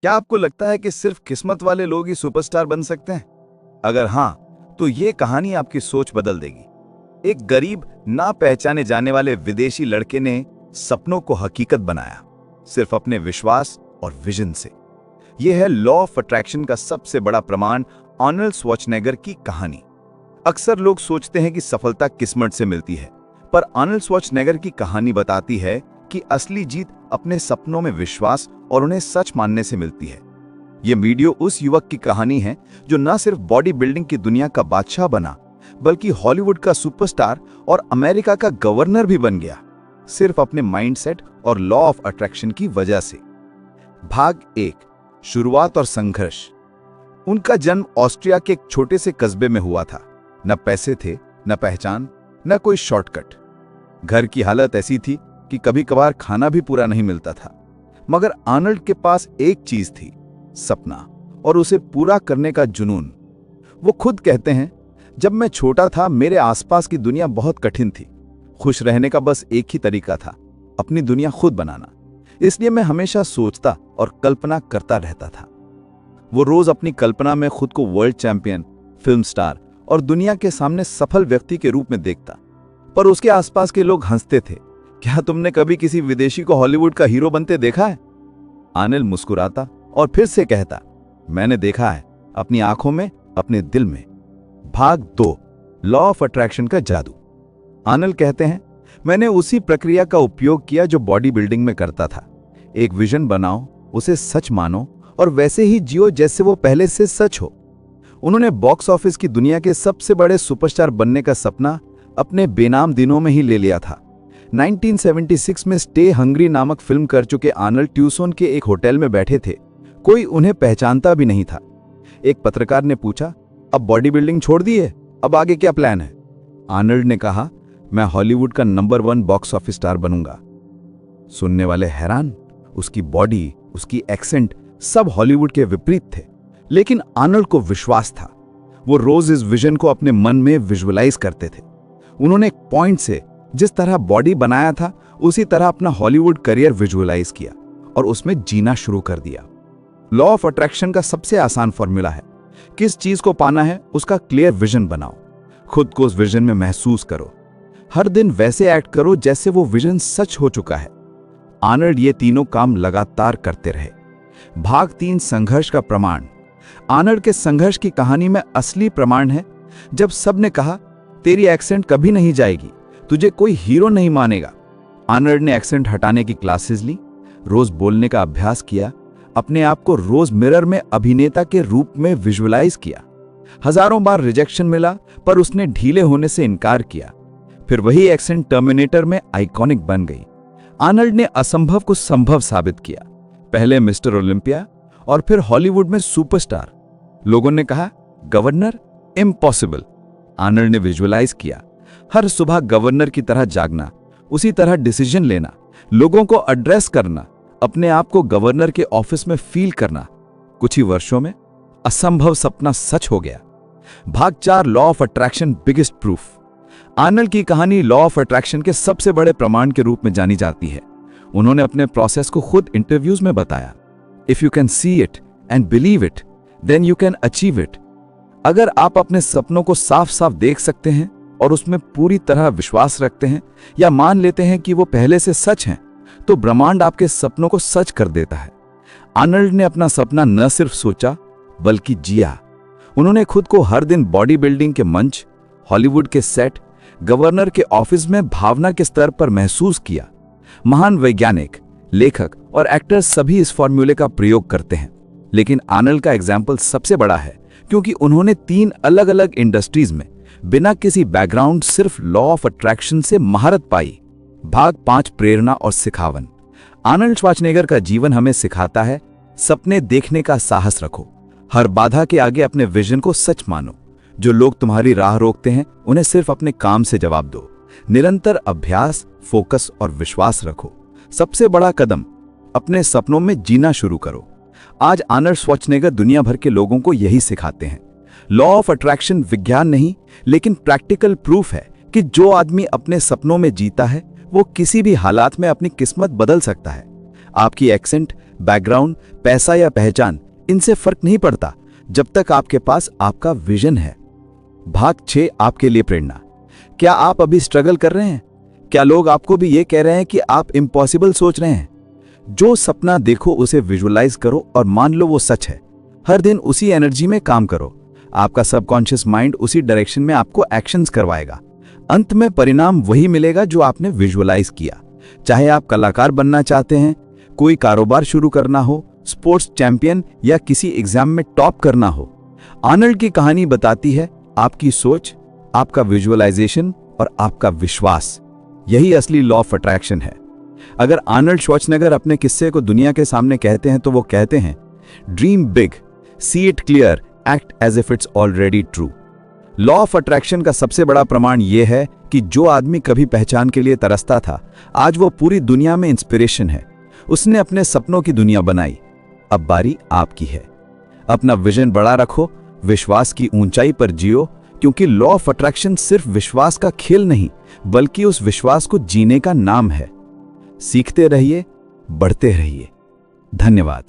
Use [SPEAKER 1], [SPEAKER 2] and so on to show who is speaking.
[SPEAKER 1] क्या आपको लगता है कि सिर्फ किस्मत वाले लोग ही सुपरस्टार बन सकते हैं? अगर हां, तो ये कहानी आपकी सोच बदल देगी। एक गरीब, ना पहचाने जाने वाले विदेशी लड़के ने सपनों को हकीकत बनाया, सिर्फ अपने विश्वास और विजन से। यह है लॉ ऑफ अट्रैक्शन का सबसे बड़ा प्रमाण, आर्नल्ड श्वार्ज़नेगर की कहानी। अक्सर लोग सोचते हैं कि सफलता किस्मत से मिलती है, पर आर्नल्ड श्वार्ज़नेगर की कहानी बताती है कि असली जीत अपने सपनों में विश्वास और उन्हें सच मानने से मिलती है। यह वीडियो उस युवक की कहानी है जो न सिर्फ बॉडी बिल्डिंग की दुनिया का बादशाह बना, बल्कि हॉलीवुड का सुपरस्टार और अमेरिका का गवर्नर भी बन गया, सिर्फ अपने माइंडसेट और लॉ ऑफ अट्रैक्शन की वजह से। भाग 1, शुरुआत और संघर्ष। उनका जन्म ऑस्ट्रिया के एक छोटे से कस्बे में हुआ था। न पैसे थे, न पहचान, न कोई शॉर्टकट। घर की हालत ऐसी थी कि कभी कभार खाना भी पूरा नहीं मिलता था। मगर आर्नल्ड के पास एक चीज थी, सपना, और उसे पूरा करने का जुनून। वो खुद कहते हैं, जब मैं छोटा था मेरे आसपास की दुनिया बहुत कठिन थी। खुश रहने का बस एक ही तरीका था, अपनी दुनिया खुद बनाना। इसलिए मैं हमेशा सोचता और कल्पना करता रहता था। वो रोज अपनी कल्पना में खुद को वर्ल्ड चैंपियन, फिल्म स्टार और दुनिया के सामने सफल व्यक्ति के रूप में देखता। पर उसके आसपास के लोग हंसते थे, क्या तुमने कभी किसी विदेशी को हॉलीवुड का हीरो बनते देखा है? आर्नल्ड मुस्कुराता और फिर से कहता, मैंने देखा है, अपनी आंखों में, अपने दिल में। भाग 2, लॉ ऑफ अट्रैक्शन का जादू। आर्नल्ड कहते हैं, मैंने उसी प्रक्रिया का उपयोग किया जो बॉडी बिल्डिंग में करता था। एक विजन बनाओ, उसे सच मानो और वैसे ही जियो जैसे वो पहले से सच हो। उन्होंने बॉक्स ऑफिस की दुनिया के सबसे बड़े सुपरस्टार बनने का सपना अपने बेनाम दिनों में ही ले लिया था। 1976 में स्टे हंग्री नामक फिल्म कर चुके आर्नल्ड ट्यूसन के एक होटल में बैठे थे। कोई उन्हें पहचानता भी नहीं था। एक पत्रकार ने पूछा, अब बॉडी बिल्डिंग छोड़ दी है, अब आगे क्या प्लान है? आर्नल्ड ने कहा, मैं हॉलीवुड का नंबर 1 बॉक्स ऑफिस स्टार बनूंगा। सुनने वाले हैरान। उसकी बॉडी, उसकी एक्सेंट सब हॉलीवुड के विपरीत थे, लेकिन आर्नल्ड को विश्वास था। वो रोज इस विजन को अपने मन में विजुअलाइज करते थे। उन्होंने एक पॉइंट से जिस तरह बॉडी बनाया था, उसी तरह अपना हॉलीवुड करियर विजुअलाइज किया और उसमें जीना शुरू कर दिया। लॉ ऑफ अट्रैक्शन का सबसे आसान फॉर्मूला है, किस चीज को पाना है उसका क्लियर विजन बनाओ। खुद को उस विजन में महसूस करो। हर दिन वैसे एक्ट करो जैसे वो विजन सच हो चुका है। आर्नल्ड ये तीनों काम लगातार करते रहे। भाग 3, संघर्ष का प्रमाण। आर्नल्ड के संघर्ष की कहानी में असली प्रमाण है। जब सबने कहा, तेरी एक्सेंट कभी नहीं जाएगी, तुझे कोई हीरो नहीं मानेगा, आर्नल्ड ने एक्सेंट हटाने की क्लासेस ली, रोज बोलने का अभ्यास किया, अपने आप को रोज मिरर में अभिनेता के रूप में विजुअलाइज किया। हजारों बार रिजेक्शन मिला, पर उसने ढीले होने से इनकार किया। फिर वही एक्सेंट टर्मिनेटर में आइकॉनिक बन गई। आर्नल्ड ने असंभव को संभव साबित किया। पहले मिस्टर ओलंपिया और फिर हॉलीवुड में सुपरस्टार। लोगों ने कहा, गवर्नर, इम्पॉसिबल। आर्नल्ड ने विजुअलाइज किया, हर सुबह गवर्नर की तरह जागना, उसी तरह डिसीजन लेना, लोगों को एड्रेस करना, अपने आप को गवर्नर के ऑफिस में फील करना। कुछ ही वर्षों में असंभव सपना सच हो गया। भाग 4, law of attraction, biggest proof. Arnold की कहानी लॉ ऑफ अट्रैक्शन के सबसे बड़े प्रमाण के रूप में जानी जाती है। उन्होंने अपने प्रोसेस को खुद इंटरव्यूज में बताया, if you can see it and believe it, then you can achieve it. अगर आप अपने सपनों को साफ साफ देख सकते हैं और उसमें पूरी तरह विश्वास रखते हैं या मान लेते हैं कि वो पहले से सच हैं, तो ब्रह्मांड आपके सपनों को सच कर देता है। आर्नल्ड ने अपना सपना न सिर्फ सोचा, बल्कि जिया। उन्होंने खुद को हर दिन बॉडी बिल्डिंग के मंच, हॉलीवुड के सेट, गवर्नर के ऑफिस में भावना के स्तर पर महसूस किया। महान वैज्ञानिक, लेखक और एक्टर्स सभी इस फॉर्मूले का प्रयोग करते हैं, लेकिन आर्नल्ड का एग्जाम्पल सबसे बड़ा है क्योंकि उन्होंने 3 अलग अलग इंडस्ट्रीज में बिना किसी बैकग्राउंड सिर्फ लॉ ऑफ अट्रैक्शन से महारत पाई। भाग 5, प्रेरणा और सिखावन। आर्नल्ड श्वार्ज़नेगर का जीवन हमें सिखाता है, सपने देखने का साहस रखो, हर बाधा के आगे अपने विजन को सच मानो। जो लोग तुम्हारी राह रोकते हैं, उन्हें सिर्फ अपने काम से जवाब दो। निरंतर अभ्यास, फोकस और विश्वास रखो। सबसे बड़ा कदम, अपने सपनों में जीना शुरू करो। आज आर्नल्ड श्वार्ज़नेगर दुनिया भर के लोगों को यही सिखाते हैं। लॉ ऑफ अट्रैक्शन विज्ञान नहीं, लेकिन प्रैक्टिकल प्रूफ है कि जो आदमी अपने सपनों में जीता है, वो किसी भी हालात में अपनी किस्मत बदल सकता है। आपकी एक्सेंट बैकग्राउंड, पैसा या पहचान, इनसे फर्क नहीं पड़ता जब तक आपके पास आपका विजन है। भाग 6, आपके लिए प्रेरणा। क्या आप अभी स्ट्रगल कर रहे हैं? क्या लोग आपको भी ये कह रहे हैं कि आप इम्पॉसिबल सोच रहे हैं? जो सपना देखो उसे विजुअलाइज करो और मान लो वो सच है। हर दिन उसी एनर्जी में काम करो। आपका सबकॉन्शियस माइंड उसी डायरेक्शन में आपको एक्शंस करवाएगा। अंत में परिणाम वही मिलेगा जो आपने विजुअलाइज किया। चाहे आप कलाकार बनना चाहते हैं, कोई कारोबार शुरू करना हो, स्पोर्ट्स चैंपियन या किसी एग्जाम में टॉप करना हो, आर्नल्ड की कहानी बताती है आपकी सोच, आपका विजुअलाइजेशन और आपका विश्वास, यही असली लॉ ऑफ अट्रैक्शन है। अगर आर्नल्ड श्वार्ज़नेगर अपने किस्से को दुनिया के सामने कहते हैं तो वो कहते हैं, dream big, see it clear, act as if it's already true. Law of attraction का सबसे बड़ा प्रमाण यह है कि जो आदमी कभी पहचान के लिए तरसता था, आज वो पूरी दुनिया में इंस्पिरेशन है। उसने अपने सपनों की दुनिया बनाई। अब बारी आपकी है। अपना विजन बड़ा रखो, विश्वास की ऊंचाई पर जियो, क्योंकि लॉ ऑफ अट्रैक्शन सिर्फ विश्वास का खेल नहीं, बल्कि उस विश्वास को जीने का नाम है। सीखते रहिए, बढ़ते रहिए। धन्यवाद।